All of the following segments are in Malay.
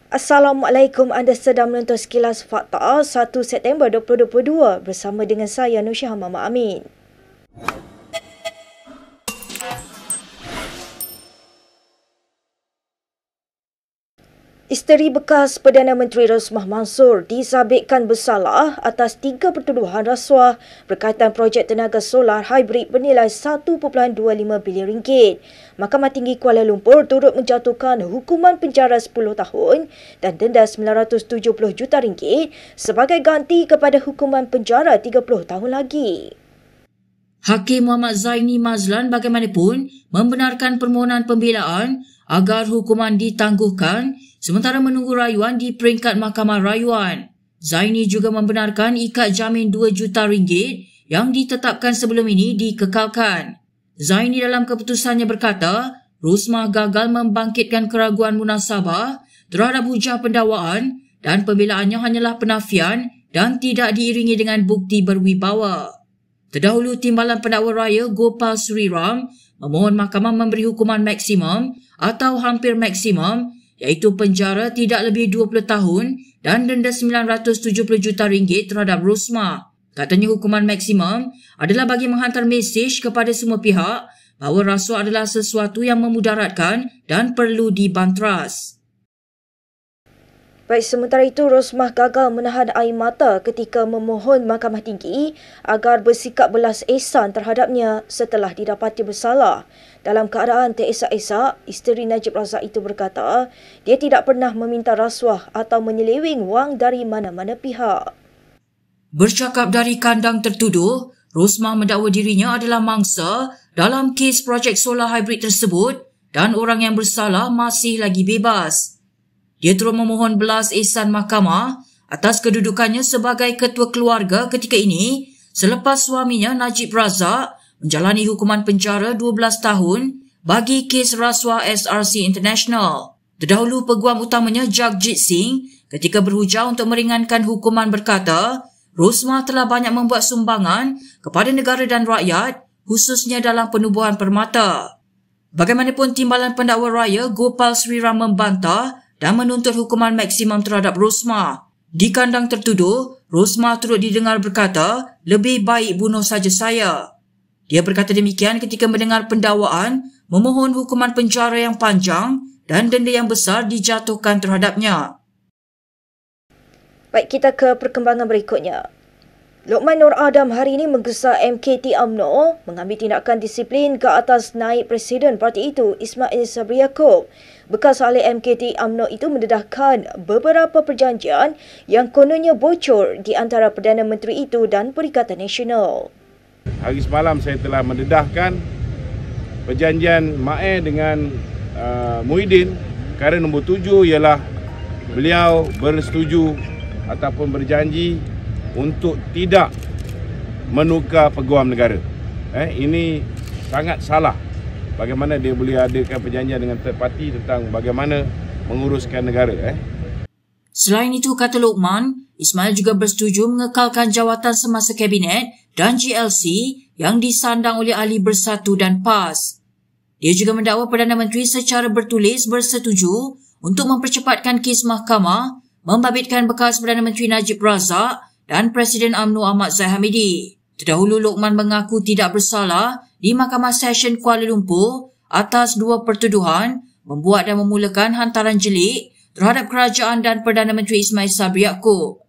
Assalamualaikum, anda sedang menonton Sekilas Fakta 1 September 2022 bersama dengan saya Nusyaha Mama Amin. Isteri bekas Perdana Menteri Rosmah Mansor disabitkan bersalah atas 3 pertuduhan rasuah berkaitan projek tenaga solar hybrid bernilai 1.25 bilion ringgit. Mahkamah Tinggi Kuala Lumpur turut menjatuhkan hukuman penjara 10 tahun dan denda 970 juta ringgit sebagai ganti kepada hukuman penjara 30 tahun lagi. Hakim Muhammad Zaini Mazlan bagaimanapun membenarkan permohonan pembelaan agar hukuman ditangguhkan sementara menunggu rayuan di peringkat Mahkamah Rayuan. Zaini juga membenarkan ikat jamin 2 juta ringgit yang ditetapkan sebelum ini dikekalkan. Zaini dalam keputusannya berkata, Rosmah gagal membangkitkan keraguan munasabah terhadap hujah pendakwaan dan pembelaannya hanyalah penafian dan tidak diiringi dengan bukti berwibawa. Terdahulu, Timbalan Pendakwa Raya Gopal Sriram memohon mahkamah memberi hukuman maksimum atau hampir maksimum iaitu penjara tidak lebih 20 tahun dan denda 970 juta ringgit terhadap Rosmah. Katanya hukuman maksimum adalah bagi menghantar mesej kepada semua pihak bahawa rasuah adalah sesuatu yang memudaratkan dan perlu dibantras. Baik, sementara itu Rosmah gagal menahan air mata ketika memohon Mahkamah Tinggi agar bersikap belas ihsan terhadapnya setelah didapati bersalah. Dalam keadaan teresak-esak, isteri Najib Razak itu berkata dia tidak pernah meminta rasuah atau menyeleweng wang dari mana-mana pihak. Bercakap dari kandang tertuduh, Rosmah mendakwa dirinya adalah mangsa dalam kes projek solar hybrid tersebut dan orang yang bersalah masih lagi bebas. Dia terus memohon belas ihsan mahkamah atas kedudukannya sebagai ketua keluarga ketika ini selepas suaminya Najib Razak menjalani hukuman penjara 12 tahun bagi kes rasuah SRC International. Terdahulu, peguam utamanya Jagjit Singh ketika berhujah untuk meringankan hukuman berkata, Rosmah telah banyak membuat sumbangan kepada negara dan rakyat, khususnya dalam penubuhan permata. Bagaimanapun, Timbalan Pendakwa Raya Gopal Sriram membantah dan menuntut hukuman maksimum terhadap Rosmah. Di kandang tertuduh, Rosmah turut didengar berkata, lebih baik bunuh saja saya. Dia berkata demikian ketika mendengar pendakwaan memohon hukuman penjara yang panjang dan denda yang besar dijatuhkan terhadapnya. Baik, kita ke perkembangan berikutnya. Lokman Nur Adam hari ini menggesa MKT UMNO mengambil tindakan disiplin ke atas naib Presiden parti itu Ismail Sabri Yaakob. Bekas ahli MKT UMNO itu mendedahkan beberapa perjanjian yang kononnya bocor di antara Perdana Menteri itu dan Perikatan Nasional. Hari semalam saya telah mendedahkan perjanjian MAE dengan Muhyiddin. Perkara nombor 7 ialah beliau bersetuju ataupun berjanji untuk tidak menukar peguam negara. Ini sangat salah. Bagaimana dia boleh adakan perjanjian dengan third party tentang bagaimana menguruskan negara. Selain itu, kata Lokman, Ismail juga bersetuju mengekalkan jawatan semasa kabinet dan GLC yang disandang oleh Ahli Bersatu dan PAS. Dia juga mendakwa Perdana Menteri secara bertulis bersetuju untuk mempercepatkan kes mahkamah membabitkan bekas Perdana Menteri Najib Razak dan Presiden UMNO Ahmad Zahid Hamidi. Terdahulu, Lokman mengaku tidak bersalah di Mahkamah Session Kuala Lumpur atas 2 pertuduhan membuat dan memulakan hantaran jelik terhadap kerajaan dan Perdana Menteri Ismail Sabri Yaakob.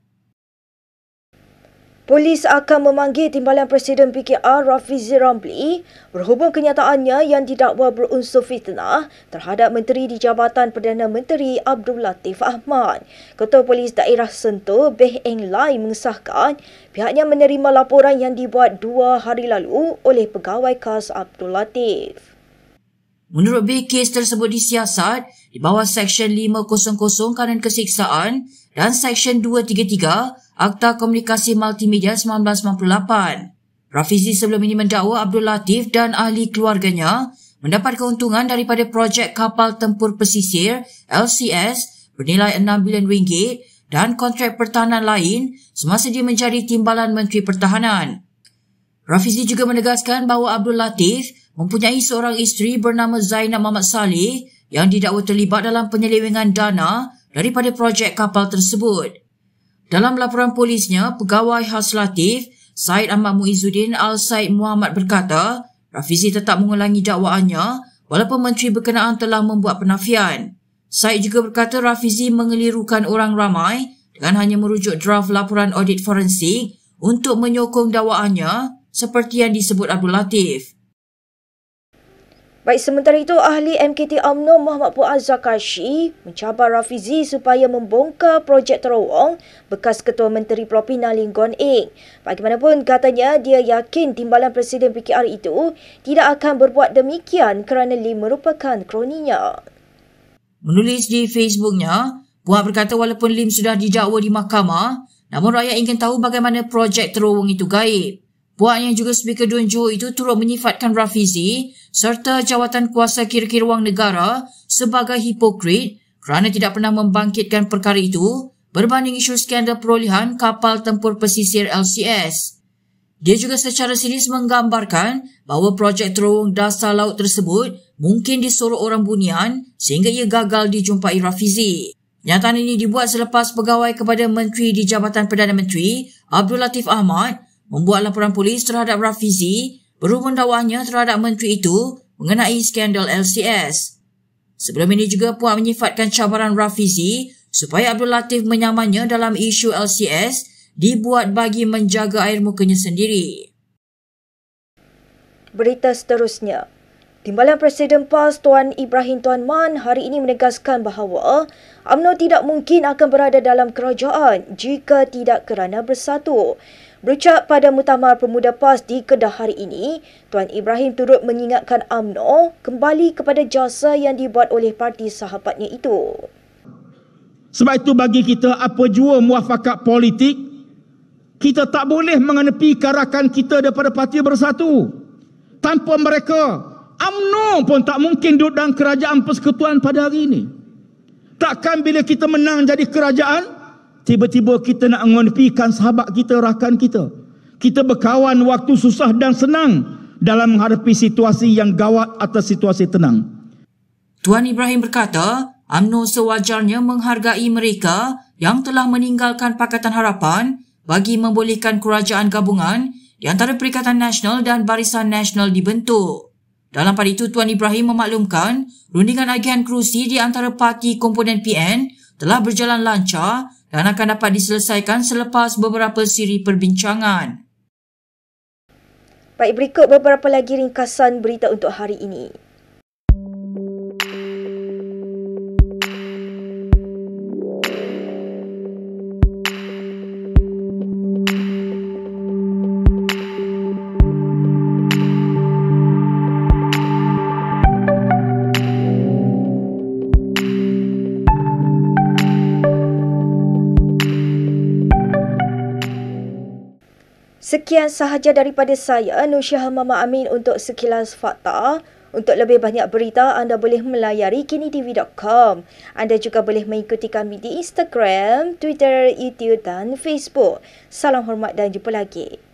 Polis akan memanggil Timbalan Presiden PKR Rafizi Ramli berhubung kenyataannya yang didakwa berunsur fitnah terhadap Menteri di Jabatan Perdana Menteri Abdul Latif Ahmad. Ketua Polis Daerah Sentul, Beh Eng Lai mengesahkan pihaknya menerima laporan yang dibuat 2 hari lalu oleh pegawai khas Abdul Latif. Menurut Beh, kes tersebut disiasat di bawah Seksyen 500 Kanun Kesiksaan dan Seksyen 233 Akta Komunikasi Multimedia 1998. Rafizi sebelum ini mendakwa Abdul Latif dan ahli keluarganya mendapat keuntungan daripada projek kapal tempur pesisir LCS bernilai 6 bilion ringgit dan kontrak pertahanan lain semasa dia menjadi Timbalan Menteri Pertahanan. Rafizi juga menegaskan bahawa Abdul Latif mempunyai seorang isteri bernama Zainab Muhammad Saleh yang didakwa terlibat dalam penyelewengan dana daripada projek kapal tersebut. Dalam laporan polisnya, Pegawai Khas Latif Syed Ahmad Muizzuddin Al-Said Muhammad berkata, Rafizi tetap mengulangi dakwaannya walaupun menteri berkenaan telah membuat penafian. Syed juga berkata Rafizi mengelirukan orang ramai dengan hanya merujuk draft laporan audit forensik untuk menyokong dakwaannya seperti yang disebut Abdul Latif. Baik, sementara itu, ahli MKT UMNO Muhammad Fuad Zakarshi mencabar Rafizi supaya membongkar projek terowong bekas Ketua Menteri Propina Linggon Eng. Bagaimanapun, katanya dia yakin timbalan Presiden PKR itu tidak akan berbuat demikian kerana Lim merupakan kroninya. Menulis di Facebooknya, Fuad berkata walaupun Lim sudah didakwa di mahkamah, namun rakyat ingin tahu bagaimana projek terowong itu gaib. Puak yang juga Speaker Dun Johor itu turut menyifatkan Rafizi serta jawatan kuasa kira-kira wang negara sebagai hipokrit kerana tidak pernah membangkitkan perkara itu berbanding isu skandal perolehan kapal tempur pesisir LCS. Dia juga secara serius menggambarkan bahawa projek terowong dasar laut tersebut mungkin disorok orang bunian sehingga ia gagal dijumpai Rafizi. Nyataan ini dibuat selepas pegawai kepada Menteri di Jabatan Perdana Menteri Abdul Latif Ahmad membuat laporan polis terhadap Rafizi berhubung dakwaannya terhadap menteri itu mengenai skandal LCS. Sebelum ini juga Puak menyifatkan cabaran Rafizi supaya Abdul Latif menyamannya dalam isu LCS dibuat bagi menjaga air mukanya sendiri. Berita seterusnya. Timbalan Presiden PAS Tuan Ibrahim Tuan Man hari ini menegaskan bahawa UMNO tidak mungkin akan berada dalam kerajaan jika tidak kerana bersatu. Berucap pada Muktamar Pemuda PAS di Kedah hari ini, Tuan Ibrahim turut mengingatkan UMNO kembali kepada jasa yang dibuat oleh parti sahabatnya itu. Sebab itu bagi kita apa jua muafakat politik, kita tak boleh mengenepikan rakan kita daripada parti bersatu. Tanpa mereka, UMNO pun tak mungkin duduk dalam kerajaan persekutuan pada hari ini. Takkan bila kita menang jadi kerajaan, tiba-tiba kita nak mengenepikan sahabat kita, rakan kita. Kita berkawan waktu susah dan senang dalam menghadapi situasi yang gawat atau situasi tenang. Tuan Ibrahim berkata, UMNO sewajarnya menghargai mereka yang telah meninggalkan Pakatan Harapan bagi membolehkan kerajaan gabungan di antara Perikatan Nasional dan Barisan Nasional dibentuk. Dalam pada itu, Tuan Ibrahim memaklumkan rundingan agihan kerusi di antara parti komponen PN telah berjalan lancar dan akan dapat diselesaikan selepas beberapa siri perbincangan. Baik, berikut beberapa lagi ringkasan berita untuk hari ini. Sekian sahaja daripada saya, Nur Syah Mama Amin untuk Sekilas Fakta. Untuk lebih banyak berita, anda boleh melayari kinitv.com. Anda juga boleh mengikuti kami di Instagram, Twitter, YouTube dan Facebook. Salam hormat dan jumpa lagi.